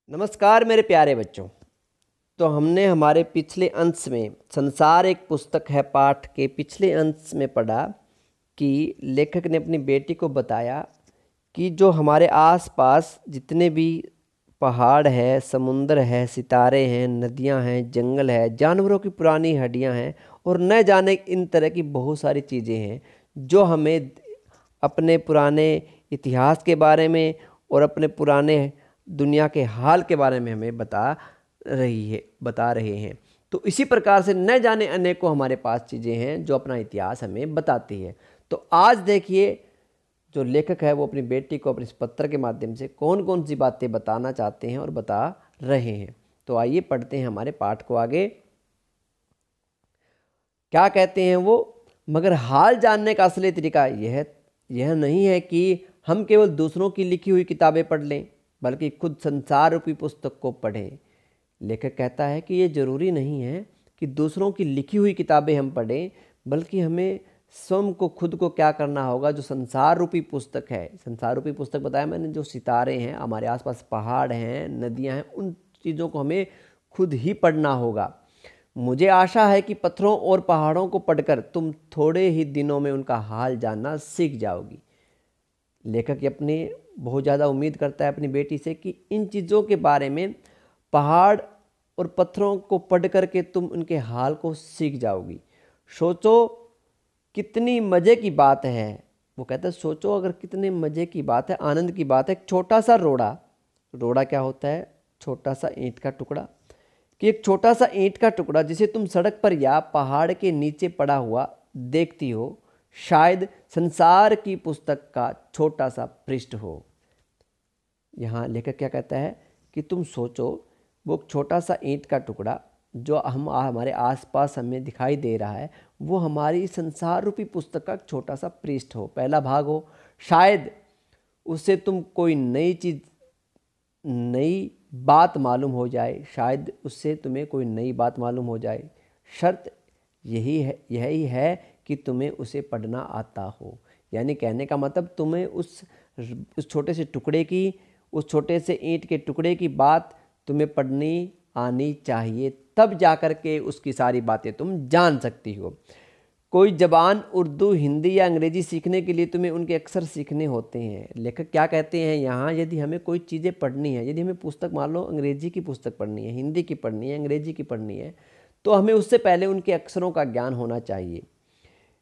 नमस्कार मेरे प्यारे बच्चों। तो हमने हमारे पिछले अंश में संसार एक पुस्तक है पाठ के पिछले अंश में पढ़ा कि लेखक ने अपनी बेटी को बताया कि जो हमारे आसपास जितने भी पहाड़ है, समुंदर है, सितारे हैं, नदियां हैं, जंगल है, जानवरों की पुरानी हड्डियां हैं और न जाने इन तरह की बहुत सारी चीज़ें हैं जो हमें अपने पुराने इतिहास के बारे में और अपने पुराने दुनिया के हाल के बारे में हमें बता रहे हैं। तो इसी प्रकार से न जाने अनेकों हमारे पास चीज़ें हैं जो अपना इतिहास हमें बताती है। तो आज देखिए जो लेखक है वो अपनी बेटी को अपने इस पत्र के माध्यम से कौन कौन सी बातें बताना चाहते हैं और बता रहे हैं। तो आइए पढ़ते हैं हमारे पाठ को आगे। क्या कहते हैं वो, मगर हाल जानने का असली तरीका यह नहीं है कि हम केवल दूसरों की लिखी हुई किताबें पढ़ लें, बल्कि खुद संसार रूपी पुस्तक को पढ़ें। लेखक कहता है कि ये जरूरी नहीं है कि दूसरों की लिखी हुई किताबें हम पढ़ें, बल्कि हमें स्वयं को खुद को क्या करना होगा। जो संसार रूपी पुस्तक है, संसार रूपी पुस्तक बताया मैंने, जो सितारे हैं, हमारे आसपास पहाड़ हैं, नदियां हैं, उन चीज़ों को हमें खुद ही पढ़ना होगा। मुझे आशा है कि पत्थरों और पहाड़ों को पढ़कर तुम थोड़े ही दिनों में उनका हाल जानना सीख जाओगी। लेखक अपने बहुत ज़्यादा उम्मीद करता है अपनी बेटी से कि इन चीज़ों के बारे में, पहाड़ और पत्थरों को पढ़ करके तुम उनके हाल को सीख जाओगी। सोचो कितनी मज़े की बात है। वो कहता है सोचो अगर कितने मज़े की बात है, आनंद की बात है। एक छोटा सा रोड़ा क्या होता है? छोटा सा ईंट का टुकड़ा। कि एक छोटा सा ईंट का टुकड़ा जिसे तुम सड़क पर या पहाड़ के नीचे पड़ा हुआ देखती हो, शायद संसार की पुस्तक का छोटा सा पृष्ठ हो। यहाँ लेखक क्या कहता है कि तुम सोचो वो छोटा सा ईंट का टुकड़ा जो हमारे आसपास हमें दिखाई दे रहा है, वो हमारी संसार रूपी पुस्तक का छोटा सा पृष्ठ हो, पहला भाग हो। शायद उससे तुम कोई नई बात मालूम हो जाए, शायद उससे तुम्हें कोई नई बात मालूम हो जाए। शर्त यही है कि तुम्हें उसे पढ़ना आता हो। यानी कहने का मतलब तुम्हें उस छोटे से टुकड़े की, उस छोटे से ईंट के टुकड़े की बात तुम्हें पढ़नी आनी चाहिए, तब जाकर के उसकी सारी बातें तुम जान सकती हो। कोई ज़बान उर्दू, हिंदी या अंग्रेजी सीखने के लिए तुम्हें उनके अक्षर सीखने होते हैं। लेखक क्या कहते हैं यहाँ, यदि हमें कोई चीज़ें पढ़नी है, यदि हमें पुस्तक, मान लो अंग्रेजी की पुस्तक पढ़नी है, हिंदी की पढ़नी है, अंग्रेजी की पढ़नी है, तो हमें उससे पहले उनके अक्षरों का ज्ञान होना चाहिए।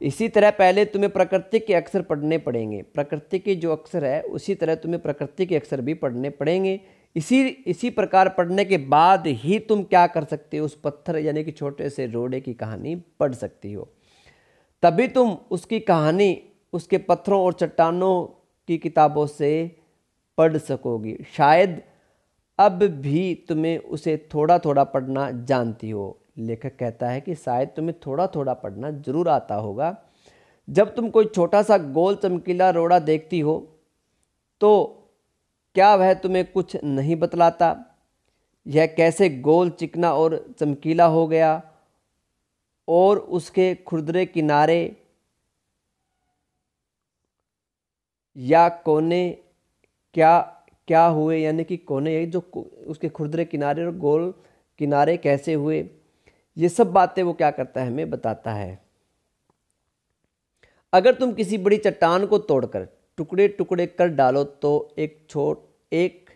इसी तरह पहले तुम्हें प्रकृति के अक्षर पढ़ने पड़ेंगे। प्रकृति के जो अक्षर है उसी तरह तुम्हें प्रकृति के अक्षर भी पढ़ने पड़ेंगे। इसी प्रकार पढ़ने के बाद ही तुम क्या कर सकते हो, उस पत्थर यानी कि छोटे से रोड़े की कहानी पढ़ सकती हो। तभी तुम उसकी कहानी उसके पत्थरों और चट्टानों की किताबों से पढ़ सकोगी। शायद अब भी तुम्हें उसे थोड़ा थोड़ा पढ़ना जानती हो। लेखक कहता है कि शायद तुम्हें थोड़ा थोड़ा पढ़ना जरूर आता होगा। जब तुम कोई छोटा सा गोल चमकीला रोड़ा देखती हो तो क्या वह तुम्हें कुछ नहीं बतलाता? यह कैसे गोल, चिकना और चमकीला हो गया, और उसके खुरदरे किनारे या कोने क्या क्या हुए, यानी कि कोने जो उसके खुरदरे किनारे और गोल किनारे कैसे हुए, ये सब बातें वो क्या करता है, हमें बताता है। अगर तुम किसी बड़ी चट्टान को तोड़कर टुकड़े टुकड़े कर डालो तो एक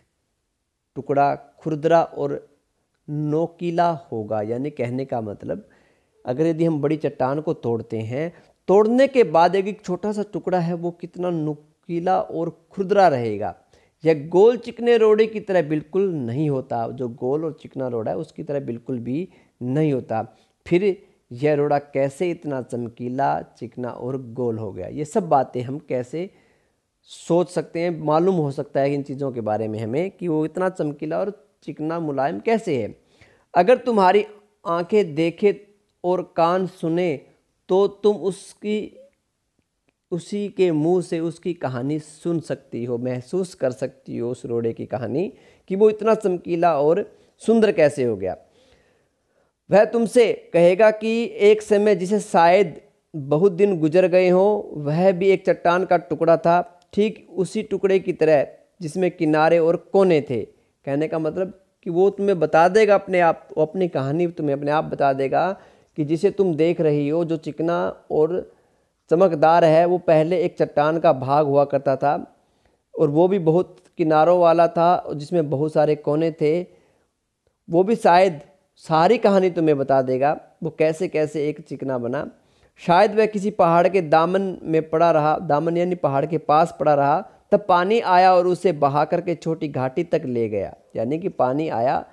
टुकड़ा खुरदरा और नोकीला होगा। यानी कहने का मतलब, अगर यदि हम बड़ी चट्टान को तोड़ते हैं, तोड़ने के बाद एक छोटा सा टुकड़ा है वो कितना नुकीला और खुरदरा रहेगा। यह गोल चिकने रोड़े की तरह बिल्कुल नहीं होता। जो गोल और चिकना रोड़ा है उसकी तरह बिल्कुल भी नहीं होता। फिर यह रोड़ा कैसे इतना चमकीला, चिकना और गोल हो गया? ये सब बातें हम कैसे सोच सकते हैं, मालूम हो सकता है इन चीज़ों के बारे में हमें कि वो इतना चमकीला और चिकना मुलायम कैसे है। अगर तुम्हारी आंखें देखे और कान सुने तो तुम उसी के मुंह से उसकी कहानी सुन सकती हो, महसूस कर सकती हो उस रोड़े की कहानी कि वो इतना चमकीला और सुंदर कैसे हो गया। वह तुमसे कहेगा कि एक समय जिसे शायद बहुत दिन गुजर गए हों, वह भी एक चट्टान का टुकड़ा था, ठीक उसी टुकड़े की तरह जिसमें किनारे और कोने थे। कहने का मतलब कि वो तुम्हें बता देगा अपने आप, वो अपनी कहानी तुम्हें अपने आप बता देगा कि जिसे तुम देख रही हो जो चिकना और चमकदार है वो पहले एक चट्टान का भाग हुआ करता था, और वो भी बहुत किनारों वाला था जिसमें बहुत सारे कोने थे। वो भी शायद सारी कहानी तुम्हें बता देगा वो कैसे कैसे एक चिकना बना। शायद वह किसी पहाड़ के दामन में पड़ा रहा, दामन यानी पहाड़ के पास पड़ा रहा, तब पानी आया और उसे बहा करके छोटी घाटी तक ले गया। यानी कि पानी आया,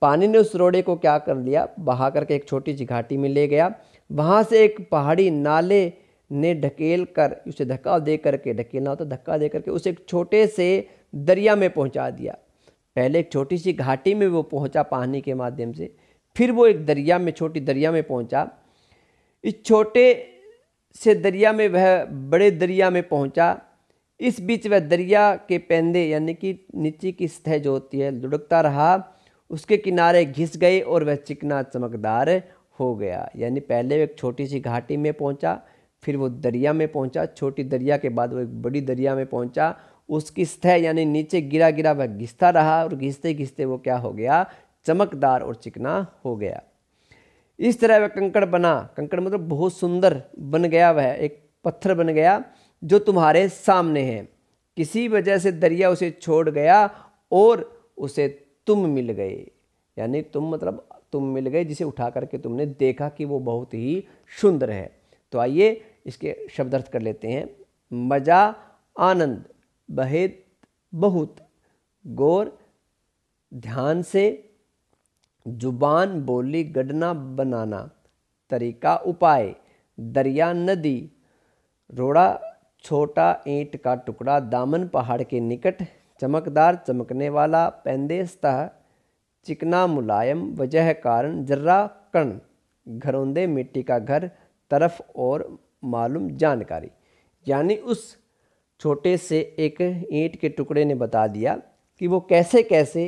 पानी ने उस रोड़े को क्या कर लिया, बहा करके एक छोटी सी घाटी में ले गया। वहाँ से एक पहाड़ी नाले ने ढकेल कर उसे धक्का दे करके, ढकेलना होता धक्का दे करके उसे एक छोटे से दरिया में पहुँचा दिया। पहले एक छोटी सी घाटी में वो पहुँचा पानी के माध्यम से, फिर वो एक दरिया में, छोटी दरिया में पहुँचा। इस छोटे से दरिया में वह बड़े दरिया में पहुँचा। इस बीच वह दरिया के पैंदे यानी कि नीचे की सतह जो होती है लुढ़कता रहा, उसके किनारे घिस गए और वह चिकना चमकदार हो गया। यानी पहले एक छोटी सी घाटी में पहुंचा, फिर वो दरिया में पहुंचा, छोटी दरिया के बाद वो एक बड़ी दरिया में पहुंचा। उसकी सतह यानी नीचे गिरा गिरा वह घिसता रहा और घिसते घिसते वो क्या हो गया, चमकदार और चिकना हो गया। इस तरह वह कंकड़ बना, कंकड़ मतलब बहुत सुंदर बन गया, वह एक पत्थर बन गया जो तुम्हारे सामने है। किसी वजह से दरिया उसे छोड़ गया और उसे तुम मिल गए। यानी तुम मतलब तुम मिल गए जिसे उठा करके तुमने देखा कि वो बहुत ही सुंदर है। तो आइए इसके शब्दार्थ कर लेते हैं। मजा, आनंद, बहेद, बहुत, गौर, ध्यान से, जुबान, बोली, गढ़ना, बनाना, तरीका, उपाय, दरिया, नदी, रोड़ा, छोटा ईंट का टुकड़ा, दामन, पहाड़ के निकट, चमकदार, चमकने वाला, पैंदे, सतह, चिकना, मुलायम, वजह, कारण, जर्रा, कण, घरौंदे, मिट्टी का घर, तरफ और मालूम, जानकारी। यानी उस छोटे से एक ईंट के टुकड़े ने बता दिया कि वो कैसे कैसे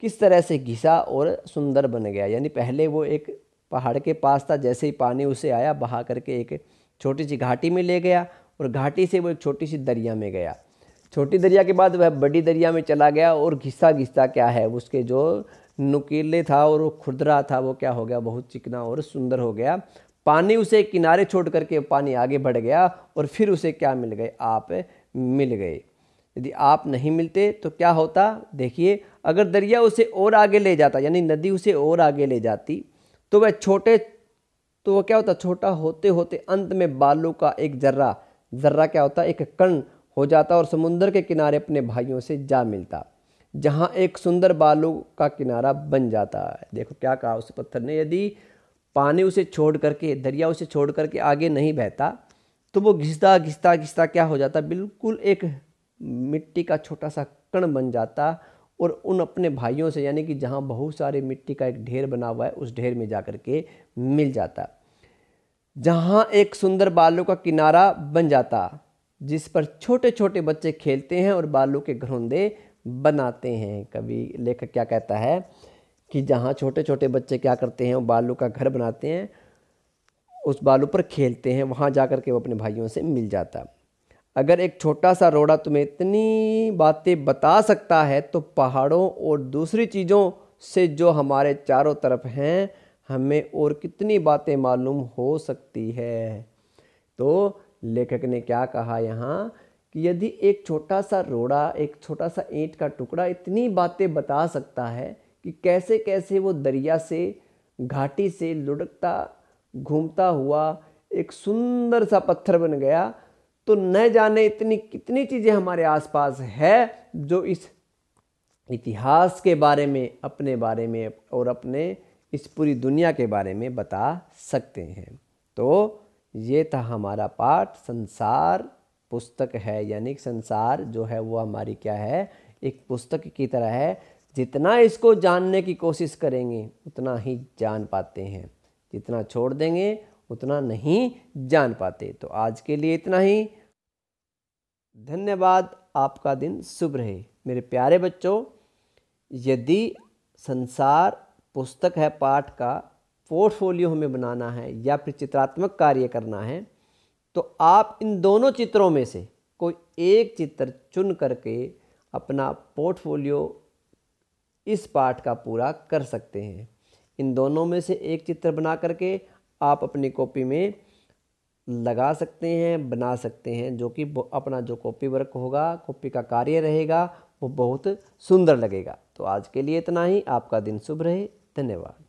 किस तरह से घिसा और सुंदर बन गया। यानी पहले वो एक पहाड़ के पास था, जैसे ही पानी उसे आया बहा करके एक छोटी सी घाटी में ले गया और घाटी से वो एक छोटी सी दरिया में गया। छोटी दरिया के बाद वह बड़ी दरिया में चला गया और घिसा घिसता क्या है, उसके जो नुकीले था और वो खुरदरा था वो क्या हो गया, बहुत चिकना और सुंदर हो गया। पानी उसे किनारे छोड़ करके पानी आगे बढ़ गया और फिर उसे क्या मिल गए, आप मिल गए। यदि आप नहीं मिलते तो क्या होता, देखिए अगर दरिया उसे और आगे ले जाता यानी नदी उसे और आगे ले जाती तो वह तो वह क्या होता, छोटा होते होते अंत में बालू का एक जर्रा, जर्रा क्या होता, एक कण हो जाता और समुद्र के किनारे अपने भाइयों से जा मिलता, जहाँ एक सुंदर बालू का किनारा बन जाता है। देखो क्या कहा उस पत्थर ने, यदि पानी उसे छोड़ करके, दरिया उसे छोड़ करके आगे नहीं बहता तो वो घिसता घिसता घिसता क्या हो जाता, बिल्कुल एक मिट्टी का छोटा सा कण बन जाता और उन अपने भाइयों से यानी कि जहाँ बहुत सारे मिट्टी का एक ढेर बना हुआ है उस ढेर में जा कर के मिल जाता, जहाँ एक सुंदर बालू का किनारा बन जाता जिस पर छोटे छोटे बच्चे खेलते हैं और बालू के घरौंदे बनाते हैं। कवि लेखक क्या कहता है कि जहाँ छोटे छोटे बच्चे क्या करते हैं, वो बालू का घर बनाते हैं, उस बालू पर खेलते हैं, वहाँ जा कर के वो अपने भाइयों से मिल जाता। अगर एक छोटा सा रोड़ा तुम्हें इतनी बातें बता सकता है तो पहाड़ों और दूसरी चीज़ों से जो हमारे चारों तरफ हैं हमें और कितनी बातें मालूम हो सकती है। तो लेखक ने क्या कहा यहाँ कि यदि एक छोटा सा रोड़ा, एक छोटा सा ईंट का टुकड़ा इतनी बातें बता सकता है कि कैसे कैसे वो दरिया से, घाटी से लुढ़कता घूमता हुआ एक सुंदर सा पत्थर बन गया, तो न जाने इतनी कितनी चीज़ें हमारे आसपास है जो इस इतिहास के बारे में, अपने बारे में और अपने इस पूरी दुनिया के बारे में बता सकते हैं। तो ये था हमारा पाठ, संसार पुस्तक है, यानी संसार जो है वो हमारी क्या है, एक पुस्तक की तरह है। जितना इसको जानने की कोशिश करेंगे उतना ही जान पाते हैं, जितना छोड़ देंगे उतना नहीं जान पाते। तो आज के लिए इतना ही, धन्यवाद। आपका दिन शुभ रहे मेरे प्यारे बच्चों। यदि संसार पुस्तक है पाठ का पोर्टफोलियो हमें बनाना है या फिर चित्रात्मक कार्य करना है तो आप इन दोनों चित्रों में से कोई एक चित्र चुन करके अपना पोर्टफोलियो इस पाठ का पूरा कर सकते हैं। इन दोनों में से एक चित्र बना करके आप अपनी कॉपी में लगा सकते हैं, बना सकते हैं, जो कि अपना जो कॉपी वर्क होगा, कॉपी का कार्य रहेगा, वो बहुत सुंदर लगेगा। तो आज के लिए इतना ही। आपका दिन शुभ रहे। धन्यवाद।